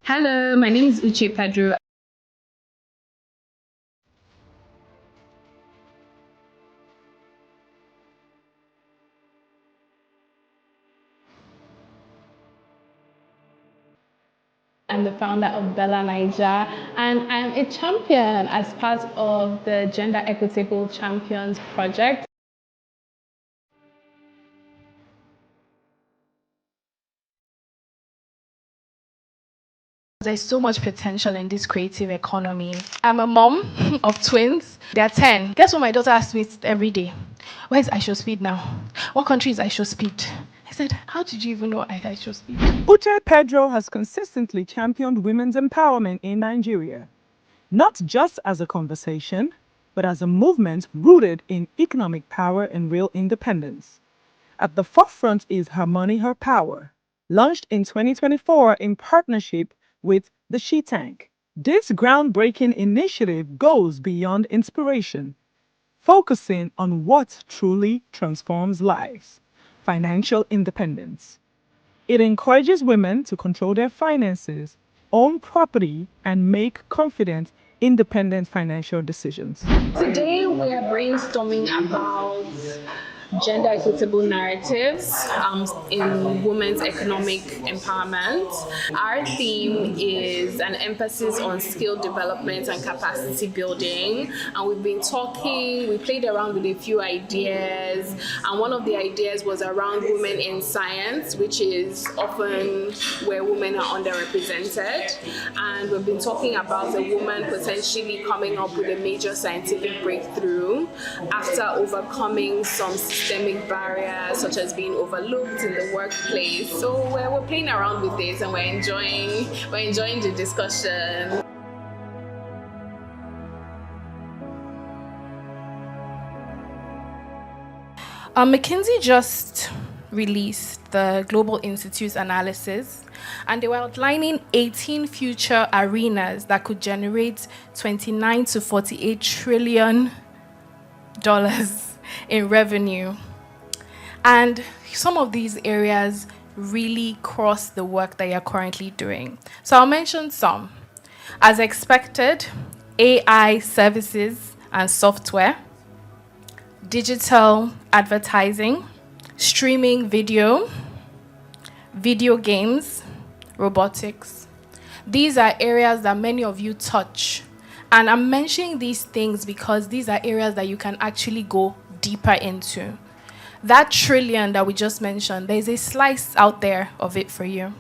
Hello, my name is Uche Pedro. I'm the founder of Bella Niger, and I'm a champion as part of the Gender Equitable Champions project. There's so much potential in this creative economy. I'm a mom of twins. They're 10. Guess what my daughter asks me every day? Where's I Show Speed now? What country is I Show Speed? I said, how did you even know I Show Speed? Uche Pedro has consistently championed women's empowerment in Nigeria, not just as a conversation, but as a movement rooted in economic power and real independence. At the forefront is Her Money, Her Power, launched in 2024 in partnership with the She Tank. This groundbreaking initiative goes beyond inspiration, focusing on what truly transforms lives: financial independence. It encourages women to control their finances, own property, and make confident, independent financial decisions. Today, we are brainstorming about gender equitable narratives in women's economic empowerment. Our theme is an emphasis on skill development and capacity building. And we've been talking, we played around with a few ideas. And one of the ideas was around women in science, which is often where women are underrepresented. And we've been talking about a woman potentially coming up with a major scientific breakthrough after overcoming some systemic barriers such as being overlooked in the workplace. So we're playing around with this and we're enjoying the discussion. McKinsey just released the Global Institute's analysis, and they were outlining 18 future arenas that could generate 29 to 48 trillion dollars in revenue. And some of these areas really cross the work that you're currently doing. So I'll mention some. As expected, AI services and software, digital advertising, streaming video, video games, robotics. These are areas that many of you touch. And I'm mentioning these things because these are areas that you can actually go deeper into. That trillion that we just mentioned, there's a slice out there of it for you.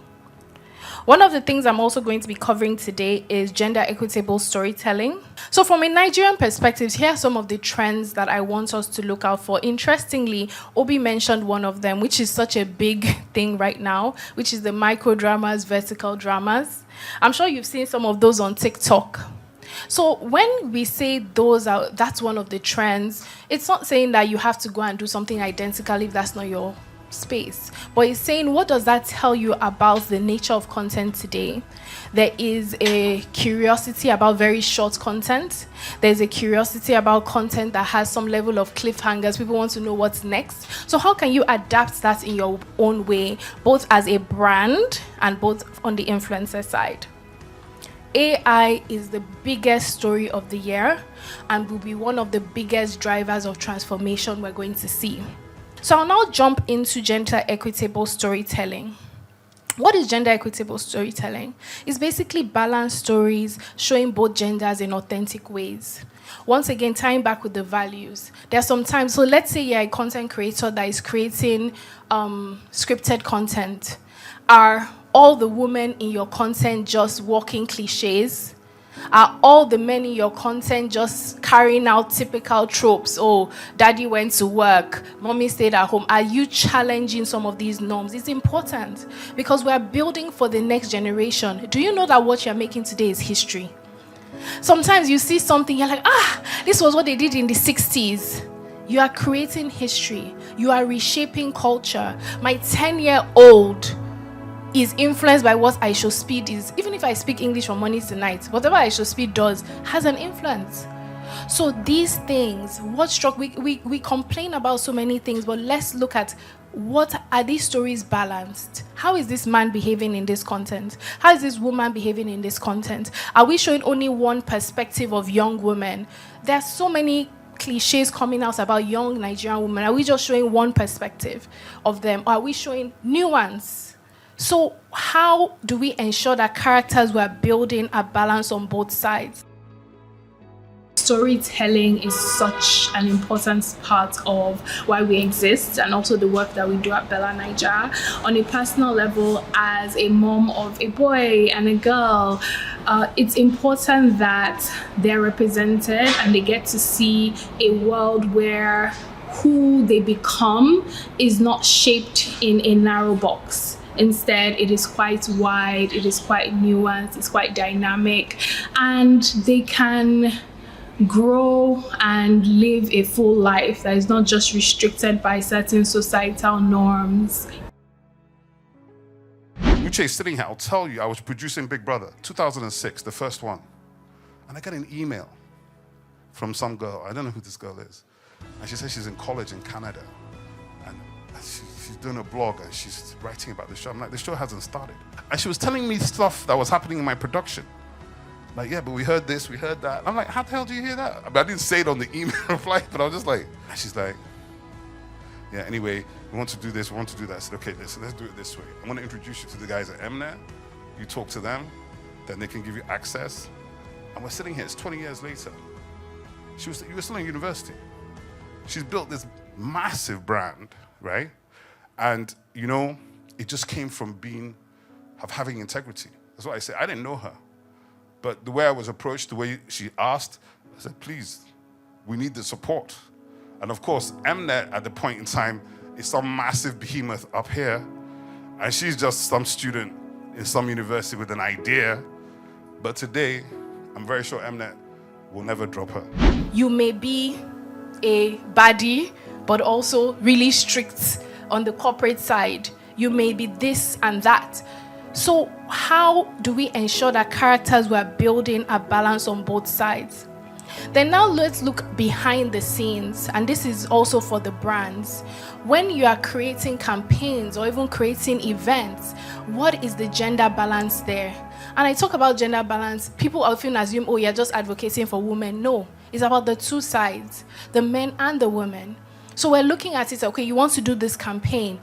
One of the things I'm also going to be covering today is gender equitable storytelling. So from a Nigerian perspective, here are some of the trends that I want us to look out for. Interestingly, Obi mentioned one of them, which is such a big thing right now, which is the micro dramas, vertical dramas. I'm sure you've seen some of those on TikTok. So when we say that's one of the trends, it's not saying that you have to go and do something identical if that's not your space. But it's saying, what does that tell you about the nature of content today? There is a curiosity about very short content. There's a curiosity about content that has some level of cliffhangers. People want to know what's next. So how can you adapt that in your own way, both as a brand and both on the influencer side? AI is the biggest story of the year and will be one of the biggest drivers of transformation we're going to see. So I'll now jump into gender equitable storytelling. What is gender equitable storytelling? It's basically balanced stories showing both genders in authentic ways. Once again, tying back with the values. There are some times, so let's say you're a content creator that is creating scripted content. Are all the women in your content just walking cliches? Are all the men in your content just carrying out typical tropes? Oh, daddy went to work, mommy stayed at home. Are you challenging some of these norms? It's important because we're building for the next generation. Do you know that what you're making today is history? Sometimes you see something, you're like, this was what they did in the 60s. You are creating history. You are reshaping culture. My 10-year-old is influenced by what I Show Speed is. Even if I speak English from morning to night, whatever I Show Speed does has an influence. So these things, what struck, we complain about so many things, but let's look at, what are these stories balanced? How is this man behaving in this content? How is this woman behaving in this content? Are we showing only one perspective of young women? There are so many cliches coming out about young Nigerian women. Are we just showing one perspective of them? Or are we showing nuance? So how do we ensure that characters we're building are balanced on both sides? Storytelling is such an important part of why we exist, and also the work that we do at Bella Naija. On a personal level, as a mom of a boy and a girl, it's important that they're represented and they get to see a world where who they become is not shaped in a narrow box. Instead, it is quite wide, it is quite nuanced, it's quite dynamic, and they can grow and live a full life that is not just restricted by certain societal norms. Uche is sitting here, I'll tell you, I was producing Big Brother, 2006, the first one. And I got an email from some girl, I don't know who this girl is. And she says she's in college in Canada. And she's doing a blog and she's writing about the show. I'm like, the show hasn't started. And she was telling me stuff that was happening in my production. Like, yeah, but we heard this, we heard that. I'm like, how the hell do you hear that? I didn't say it on the email reply, but I was just like, and she's like, yeah, anyway, we want to do this, we want to do that. I said, okay, let's do it this way. I'm gonna introduce you to the guys at Mnet. You talk to them, then they can give you access. And we're sitting here, it's 20 years later. You were still in university. She's built this massive brand, right? And you know, it just came from having integrity. That's what I say, I didn't know her. But the way I was approached, the way she asked, I said, please, we need the support. And of course, Mnet at the point in time is some massive behemoth up here, and she's just some student in some university with an idea. But today, I'm very sure Mnet will never drop her. You may be a baddie, but also really strict on the corporate side. You may be this and that. So how do we ensure that characters we're building are balanced on both sides? Then now let's look behind the scenes, and this is also for the brands. When you are creating campaigns or even creating events, what is the gender balance there? And I talk about gender balance, people often assume, oh, you're just advocating for women. No, it's about the two sides, the men and the women. So we're looking at it, okay, you want to do this campaign,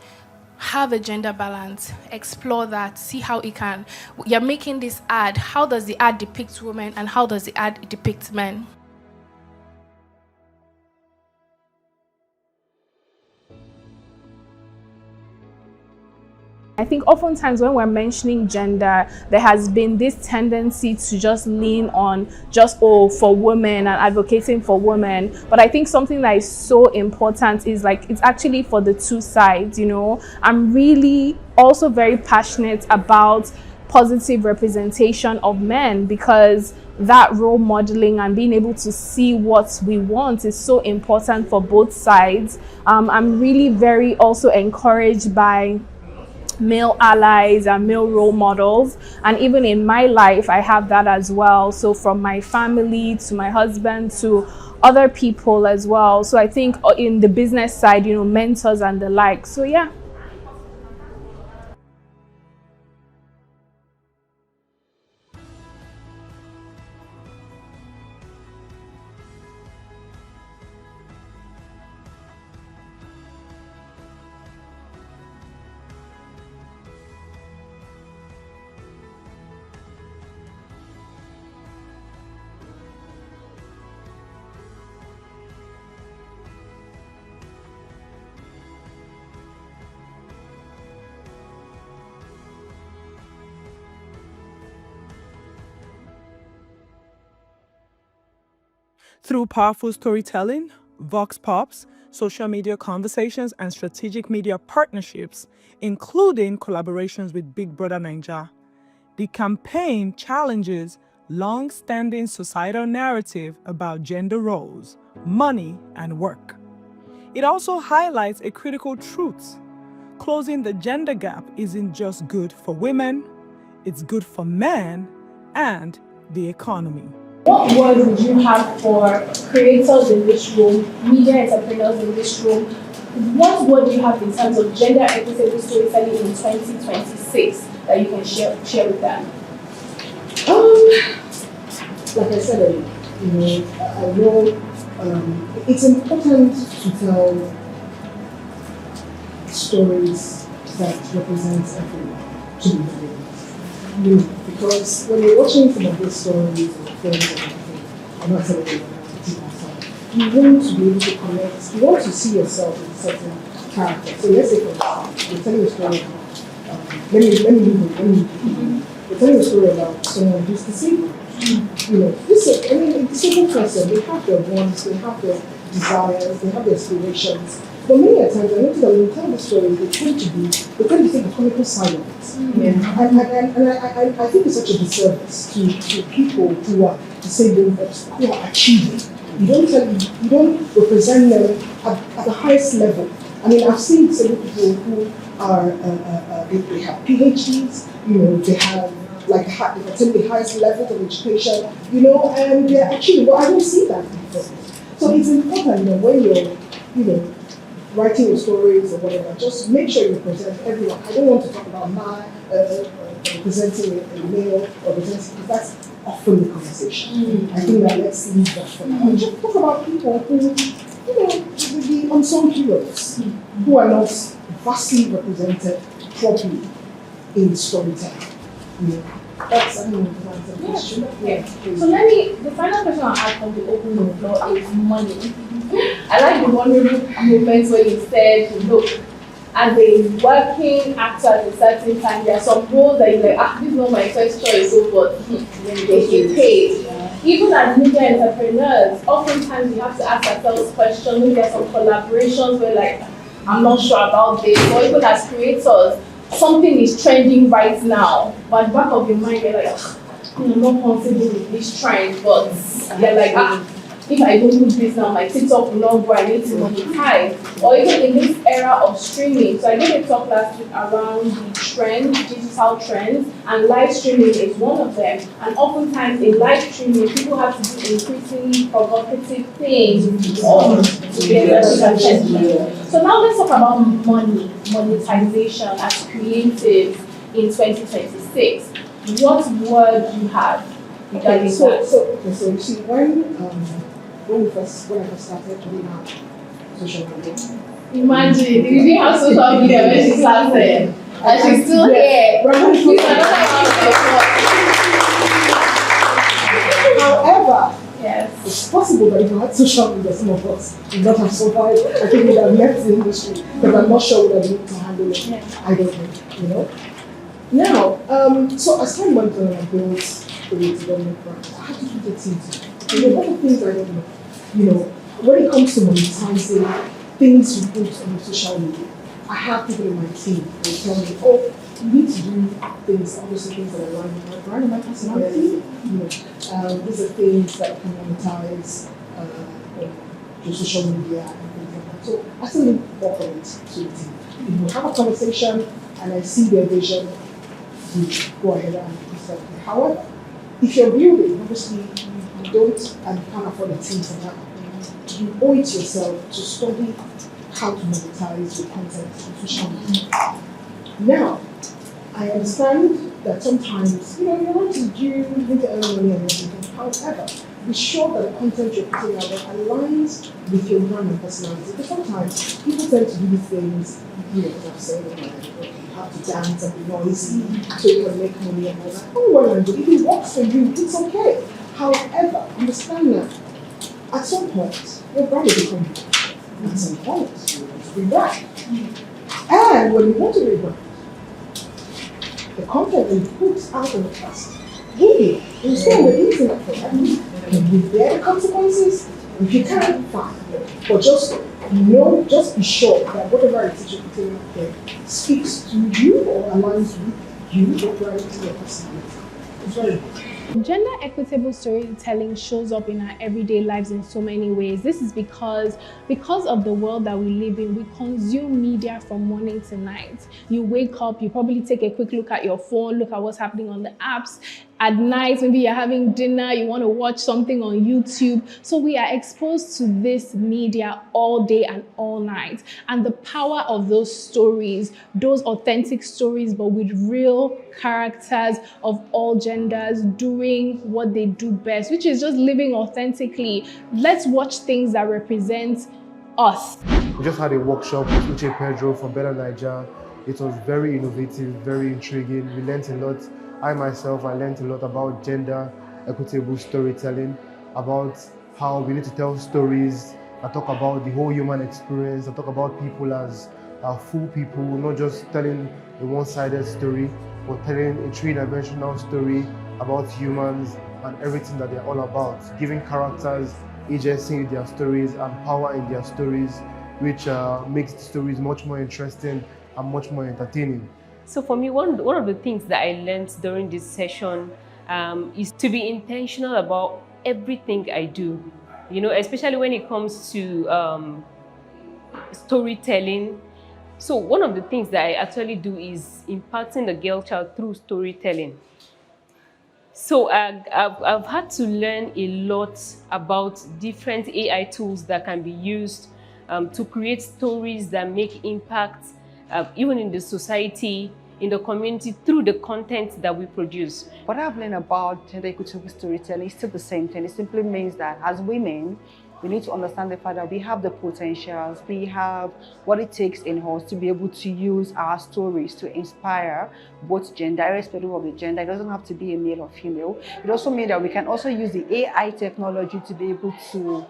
have a gender balance, explore that, see how it can. You're making this ad, how does the ad depict women and how does the ad depict men? I think oftentimes when we're mentioning gender, there has been this tendency to just lean on just, oh, for women and advocating for women. But I think something that is so important is like, it's actually for the two sides, you know. I'm really also very passionate about positive representation of men, because that role modeling and being able to see what we want is so important for both sides. I'm really very also encouraged by male allies and male role models, and even in my life I have that as well, so from my family to my husband to other people as well. So I think in the business side, you know, mentors and the like. So yeah. Through powerful storytelling, vox pops, social media conversations, and strategic media partnerships, including collaborations with Big Brother Naija, the campaign challenges long-standing societal narrative about gender roles, money, and work. It also highlights a critical truth. Closing the gender gap isn't just good for women, it's good for men and the economy. What words would you have for creators in this room, media entrepreneurs in this room? What word do you have in terms of gender equitable storytelling in 2026 that you can share with them? Like I said earlier, I know it's important to tell stories that represent everyone to be real. Because when you're watching some of these stories or films or anything, I'm not saying you want to be able to connect, you want to see yourself in a certain character. So let's say for example, you're telling a story about, let me you're telling a story about someone who's disabled. It's a simple person. They have their wants, they have their desires, they have their aspirations. But many a times, I notice that when you tell the story, they tend to take the comical side of it. Yeah. And I think it's such a disservice to people who are disabled but who are achieving. You don't represent them at the highest level. I mean, I've seen disabled people who are they have PhDs, they have like attend the highest levels of education, and they're achieving. Well, I don't see that before. So it's important, when you're, writing your stories or whatever, just make sure you present everyone. I don't want to talk about presenting a male or presenting, because that's often the conversation. I think that let's leave that for now. Just talk about people who, the unsung heroes, who are not vastly represented properly in storytelling. That's, I don't know if that's a question. Yeah. So the final question I'll ask from the open floor is money. I like the vulnerable moments where you said, look, as a working actor at a certain time, there are some roles that you're like, this is not my first choice, so but they get paid. Even as media entrepreneurs, oftentimes you have to ask ourselves questions. Maybe there are some collaborations where like, I'm not sure about this, or even as creators, something is trending right now, but back of your mind, you're like, I'm not comfortable with this trend, but you're like, if I don't do this now, my TikTok will not grow, I need to monetize. Or even in this era of streaming. So I did a talk last week around the trends, digital trends, and live streaming is one of them. And oftentimes in live streaming, people have to do increasingly provocative things to get their attention. So now let's talk about monetization as creatives in 2026. What word do you have regarding that? So you see, when I first started doing our social media. Imagine, if you didn't have social media when she started, and she's still here. However, yes, it's possible that if you had social media, some of us would not have survived. I think we would have left the industry, but I'm not sure we would have been able to handle it. Yeah. I don't know, Now, so as time went on, I built the development brand. I had to put it into. One of the things I don't know, when it comes to monetizing things you put on social media, I have people in my team who tell me, you need to do things, obviously things that align with my brand and my personality. These are things that can monetize through social media and things like that. So I still need to work on it to the team. If we have a conversation and I see their vision, we go ahead and accept it. However, if you're building, obviously you don't and can't afford a team for that. You owe it to yourself to study how to monetize your content on social media. Now, I understand that sometimes, you want to do, you need to earn money and everything. However, be sure that the content you're putting out there aligns with your brand and personality. Because sometimes people tend to do these things, as I've said, you have to dance and be noisy so you can make money and all that. Oh, well and good. If it works for you, it's okay. However, understand that at some point, your brand will become big. At some point, you want to rebrand. And when you want to rebrand, the content that you put out in the past, you stay on the internet forever. Can you bear the consequences? If you can, fine. But just be sure that whatever it is you're putting out there speaks to you or aligns with you, your brand, and your personality. It's very important. Gender equitable storytelling shows up in our everyday lives in so many ways. This is because of the world that we live in, we consume media from morning to night. You wake up, you probably take a quick look at your phone, look at what's happening on the apps, at night, maybe you're having dinner, you want to watch something on YouTube. So we are exposed to this media all day and all night. And the power of those stories, those authentic stories, but with real characters of all genders doing what they do best, which is just living authentically. Let's watch things that represent us. We just had a workshop with Uche Pedro from Better Niger. It was very innovative, very intriguing. We learned a lot. I learned a lot about gender equitable storytelling, about how we need to tell stories that talk about the whole human experience, that talk about people as full people, not just telling a one-sided story, but telling a three-dimensional story about humans and everything that they're all about, giving characters agency in their stories and power in their stories, which makes the stories much more interesting and much more entertaining. So for me, one of the things that I learned during this session is to be intentional about everything I do. You know, especially when it comes to storytelling. So one of the things that I actually do is impacting the girl child through storytelling. So I've had to learn a lot about different AI tools that can be used to create stories that make impact even in the society, in the community, through the content that we produce. What I've learned about gender equitable storytelling is still the same thing. It simply means that as women, we need to understand the fact that we have the potentials, we have what it takes in us to be able to use our stories to inspire both gender, irrespective of the gender. It doesn't have to be a male or female. It also means that we can also use the AI technology to be able to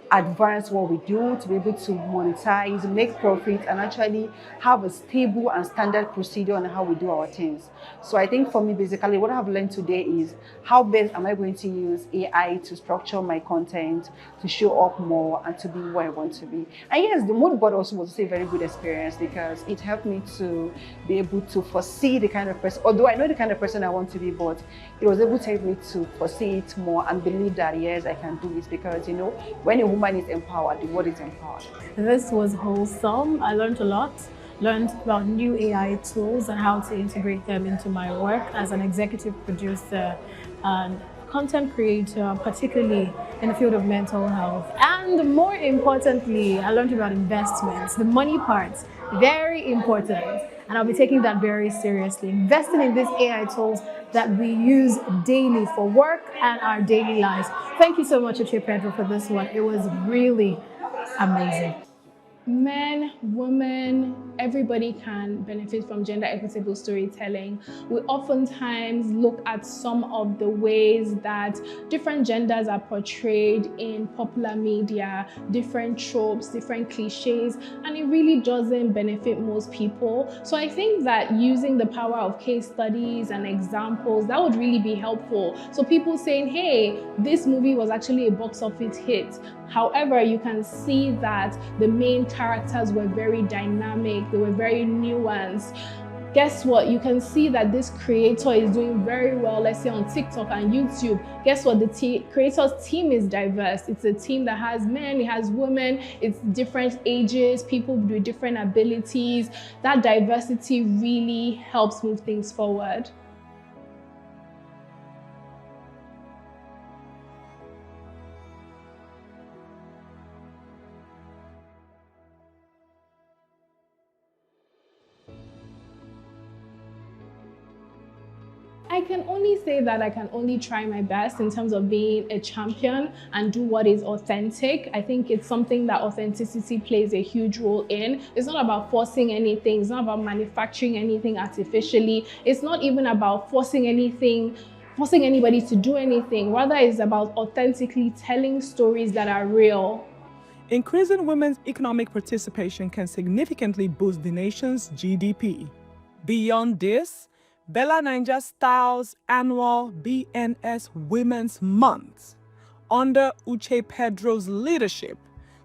advance what we do, to be able to monetize, make profit, and actually have a stable and standard procedure on how we do our things. So I think for me, basically, what I've learned today is how best am I going to use AI to structure my content, to show up more, and to be where I want to be. And yes, the mood board also was a very good experience because it helped me to be able to foresee the kind of person, although I know the kind of person I want to be, but it was able to help me to foresee it more and believe that, yes, I can do it because, you know, when a woman is empowered, the world is empowered. This was wholesome. I learned a lot. Learned about new AI tools and how to integrate them into my work as an executive producer and content creator, particularly in the field of mental health. And more importantly, I learned about investments, the money part, very important. And I'll be taking that very seriously. Investing in these AI tools that we use daily for work and our daily lives. Thank you so much, Uche Pedro, for this one. It was really amazing. Men, women, everybody can benefit from gender equitable storytelling. We oftentimes look at some of the ways that different genders are portrayed in popular media, different tropes, different cliches, and it really doesn't benefit most people. So I think that using the power of case studies and examples, that would really be helpful. So people saying, hey, this movie was actually a box office hit. However, you can see that the main characters were very dynamic, they were very nuanced. Guess what? You can see that this creator is doing very well, let's say on TikTok and YouTube. Guess what? The creator's team is diverse. It's a team that has men, it has women, it's different ages, people with different abilities. That diversity really helps move things forward. I can only say that I can only try my best in terms of being a champion and do what is authentic. I think it's something that authenticity plays a huge role in. It's not about forcing anything. It's not about manufacturing anything artificially. It's not even about forcing anybody to do anything. Rather, it's about authentically telling stories that are real. Increasing women's economic participation can significantly boost the nation's GDP. Beyond this, Bella Niger Styles' annual BNS Women's Month, under Uche Pedro's leadership,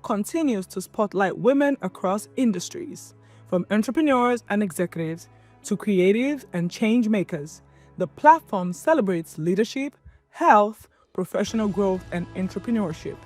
continues to spotlight women across industries, from entrepreneurs and executives to creatives and change makers. The platform celebrates leadership, health, professional growth, and entrepreneurship.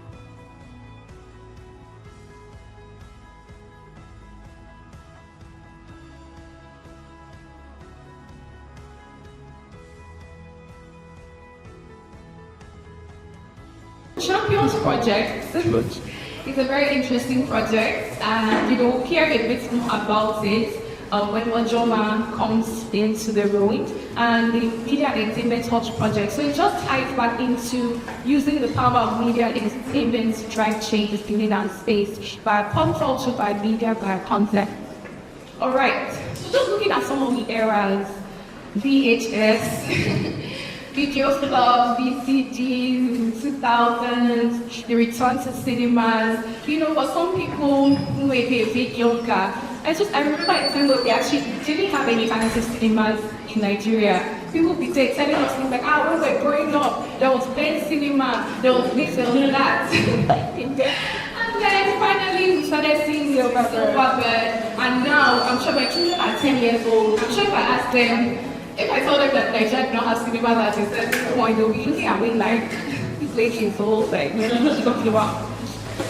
Champions Project is a very interesting project, and we'll hear a bit more about it when Wajoma comes into the room, and the Media and Entertainment Touch project. So it just ties back into using the power of media and entertainment to drive change in that space by pop culture, by media, by content. All right, so just looking at some of the eras, VHS, Video Club, VCD, 2000s, the return to cinemas. You know, for some people who may be a bit younger, I remember at a time where we actually didn't have any kind of cinemas in Nigeria. People would be telling us things like, when we were growing up, there was Ben Cinema, there was this and that. And then finally we started seeing the overbird, and now I'm sure my children are 10 years old. I'm sure if I ask them, if I told them that Nigeria did not have cinema at a certain point, they'll be looking at me like, this lady is old, like, what are you talking about?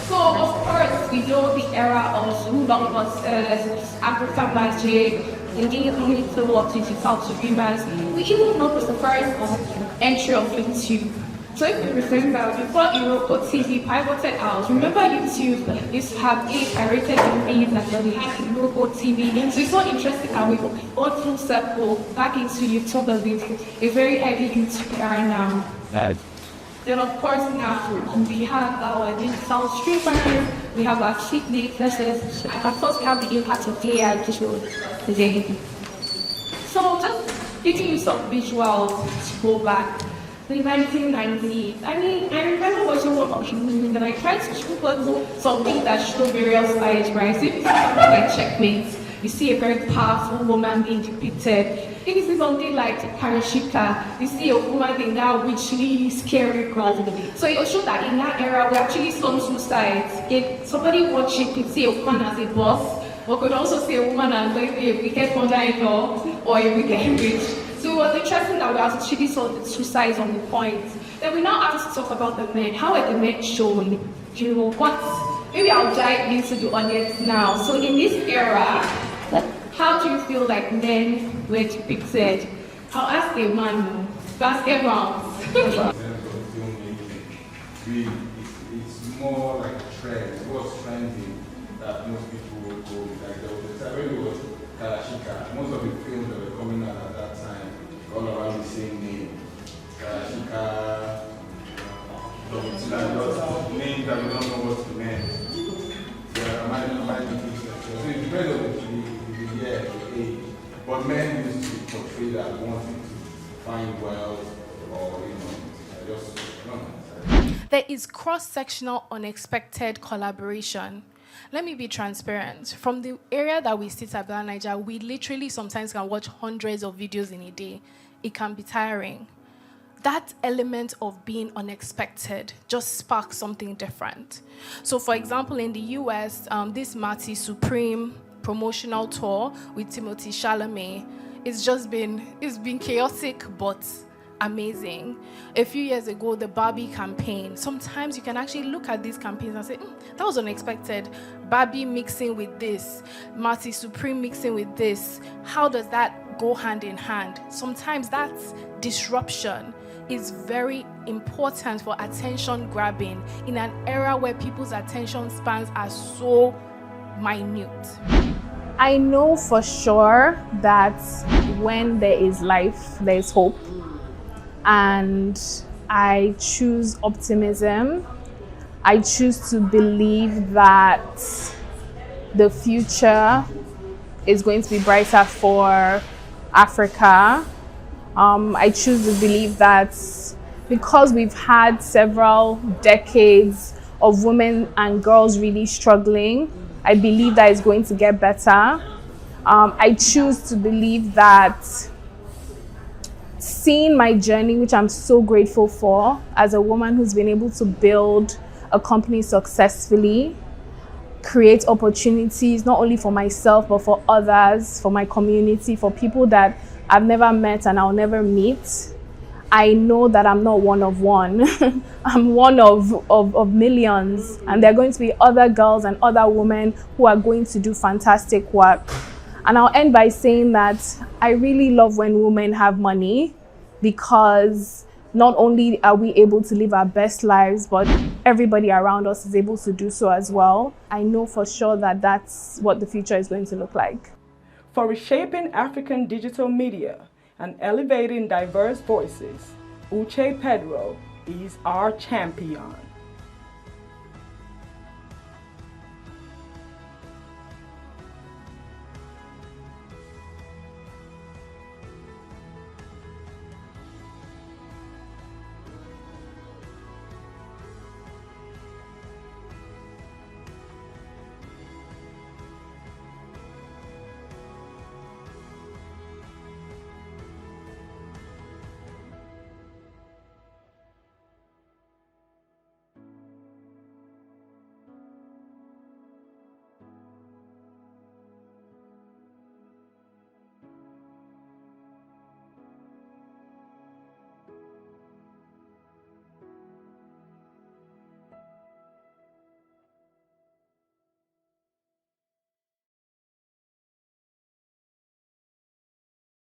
So, of course, we know the era of blockbusters, African magic, indeed only to what is South Supremas. We even know the first entry of YouTube. So if you remember, before Iroko TV pivoted out, remember YouTube used to have 8 pirated movies and then we had Iroko TV. So it's so interesting how we go full circle back into YouTube as a very heavy YouTube era now. Then of course now we have our digital streamers, we have our cheap businesses, and of course we have the impact of AI today. So just giving you some visuals to go back. The 1990s. I remember watching one of and I tried to put something that showed various sides, right? So if you see something like Checkmate, you see a very powerful woman being depicted. If you see something like Parashika, you see a woman being that witchly, scary girl. So it will show that in that era, we actually saw 2 sides. If somebody watching could see a woman as a boss, or could also see a woman as maybe a wicked mother-in-law or a wicked witch. So it was interesting that we actually saw the 2 sides on the point. Then we now have to talk about the men. How are the men showing? You know what? Maybe I'll dive into the audience now. So in this era, how do you feel like men were depicted? I'll ask a man, basketball. It's more like a trend. It was trendy that most people would go with. Like there was a time when it was Kalashika. Most of the films that were coming out at that time, all around the same name. Kalashika, names that we don't know what to mean. So it depends on the year, the age. But men used to portray that wanting to find wealth or, just, There is cross-sectional unexpected collaboration. Let me be transparent. From the area that we sit at Nigeria, we literally sometimes can watch hundreds of videos in a day. It can be tiring. That element of being unexpected just sparks something different. So for example, in the US, this Marty Supreme promotional tour with Timothy Chalamet, it's been chaotic, but amazing. A few years ago, the Barbie campaign. Sometimes you can actually look at these campaigns and say, that was unexpected. Barbie mixing with this, Marty Supreme mixing with this. How does that go hand in hand? Sometimes that disruption is very important for attention grabbing in an era where people's attention spans are so minute. I know for sure that when there is life, there is hope. And I choose optimism. I choose to believe that the future is going to be brighter for Africa. I choose to believe that because we've had several decades of women and girls really struggling, I believe that it's going to get better. I choose to believe that seeing my journey, which I'm so grateful for, as a woman who's been able to build a company successfully, create opportunities not only for myself, but for others, for my community, for people that I've never met and I'll never meet. I know that I'm not one of one. I'm one of millions. And there are going to be other girls and other women who are going to do fantastic work. And I'll end by saying that I really love when women have money, because not only are we able to live our best lives, but everybody around us is able to do so as well. I know for sure that that's what the future is going to look like. For reshaping African digital media and elevating diverse voices, Uche Pedro is our champion.